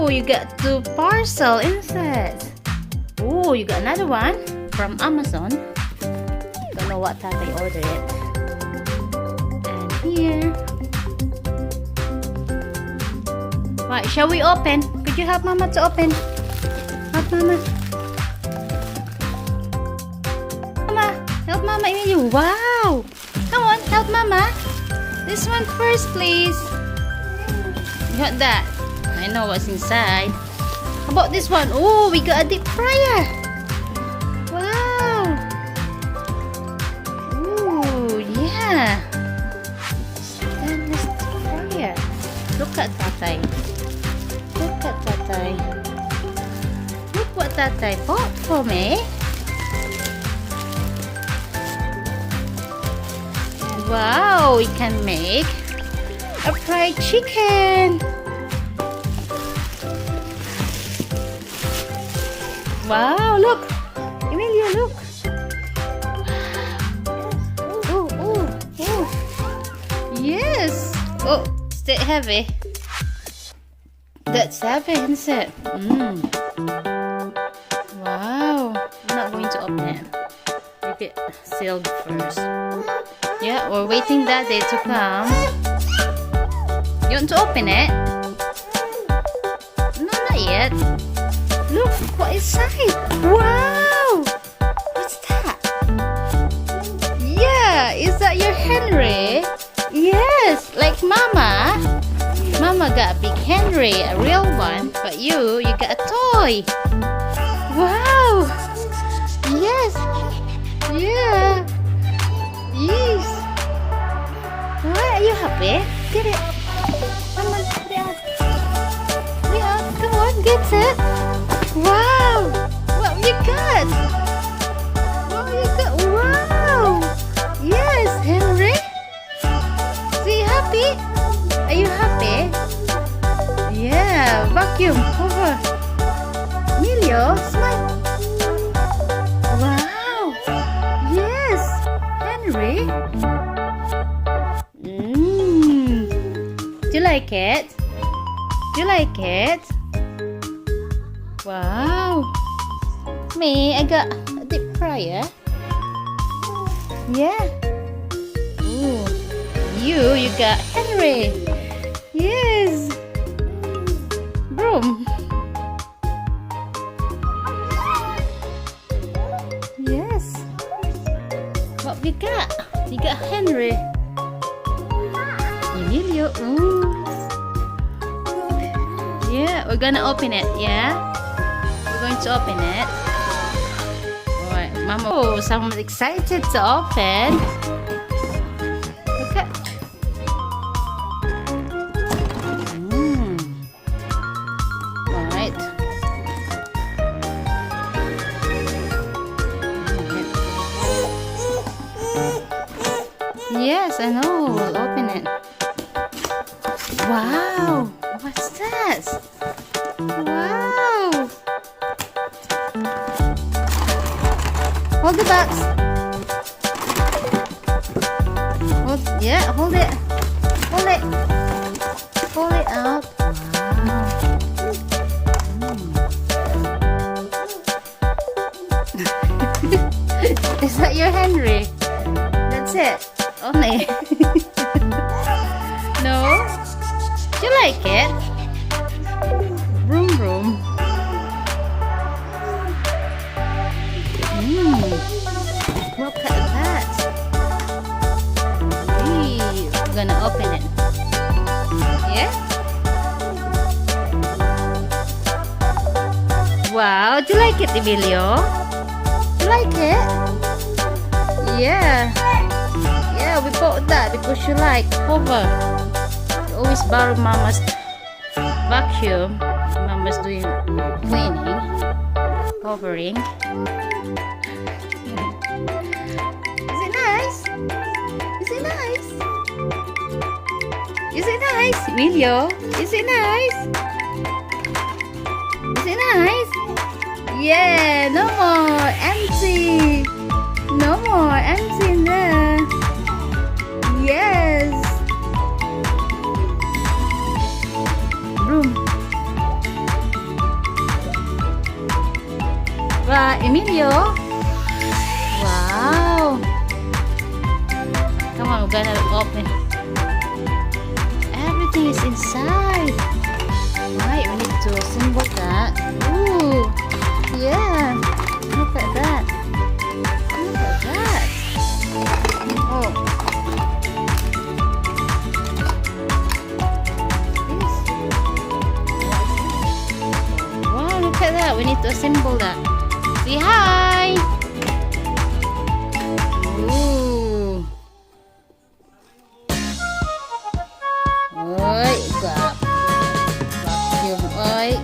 Oh, you got 2 parcel inside. Oh, you got another one from Amazon. Don't know what time they ordered it. And here. Right, shall we open? Could you help Mama to open? Help Mama. Mama, help Mama. Wow. Come on, help Mama. This one first, please. You got that? I know what's inside. How about this one? Oh, we got a deep fryer. Wow. Ooh, yeah. Stainless fryer. Look at Tatay. Look at Tatay. Look what Tatay bought for me. Wow, we can make a fried chicken. Wow, look. Emilio, look. Oh, oh, oh. Yes. Oh, stay heavy. That's heavy, isn't it? Wow. I'm not going to open it. Make it sealed first. Yeah, we're waiting that day to come. You want to open it? No, not yet. Look what is inside. Wow! What's that? Yeah, is that your Henry? Yes, like Mama. Mama got a big Henry, a real one. But you got a toy. Wow! Yes. Yeah. Yes. Why are you happy? Get it. Come on, put it out. Yeah, come on, get it. Wow. What you got? What you got? Wow. Yes, Henry. See, happy? Are you happy? Yeah, vacuum over. Emilio, smile. Wow. Yes. Henry? Do you like it? Do you like it? Wow. Me, I got a deep fryer. Yeah. Ooh. You got Henry. Yes. Broom. Yes. What we got? You got Henry. Emilio. Ooh. Yeah, we're gonna open it. Yeah, we're going to open it. Alright, Mama. Oh, someone's excited to open. Look at. Alright. Yes, I know. We'll open it. Wow! What's that? Wow! Hold the box. Hold it. Hold it. Pull it out. Wow. Is that your Henry? That's it. Only. No? Do you like it? Vroom vroom. Look at that. We're gonna open it. Yeah? Wow, do you like it, Emilio? Do you like it? Yeah. Yeah, we bought that because you like Hoover. You always borrow Mama's vacuum. Mama's doing cleaning, hovering. Is it nice? Is it nice? Is it nice, Emilio? Is it nice? Is it nice? Yeah, no more empty. No more empty in there. Yes. Broom. open. Everything is inside. Right, we need to assemble that. Ooh, yeah. Look at that. Look at that. Oh. Wow, look at that. We need to assemble that. Say hi. Ooh. Ôi, gọt dùng ơi.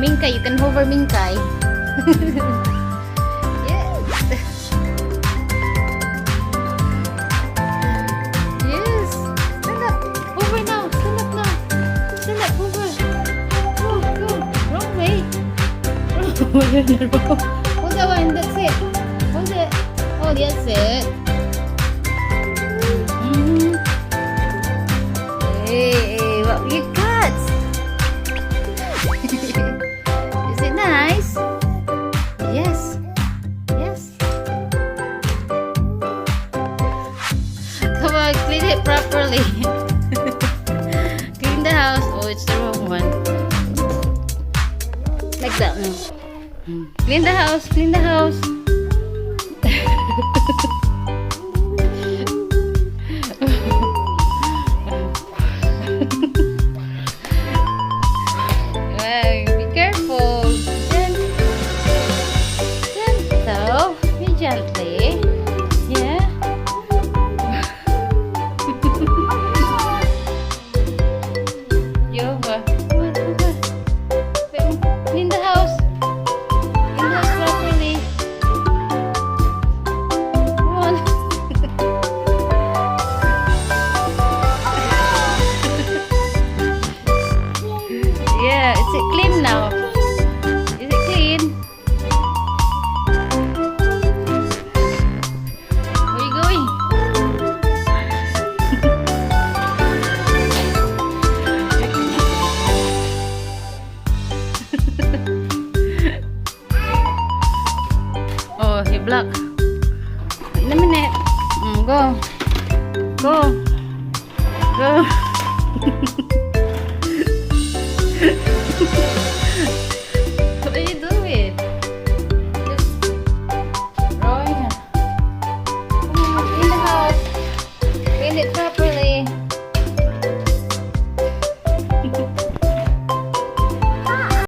Mingkay, you can hover Mingkay. Yes. Yes. Stand up. Hover now. Stand up now. Stand up. Hover. Go. Go. Wrong way. Hold that one. That's it. Hold it. Oh, that's it. Hey, what you got? Is it nice? Yes. Yes. Come on, clean it properly. Clean the house. Oh, it's the wrong one. Like that. Clean the house. Clean the house. Be careful. Gentle. Be gently. Yeah. Over. Clean the house. Clean the house properly. Go. Go. Go.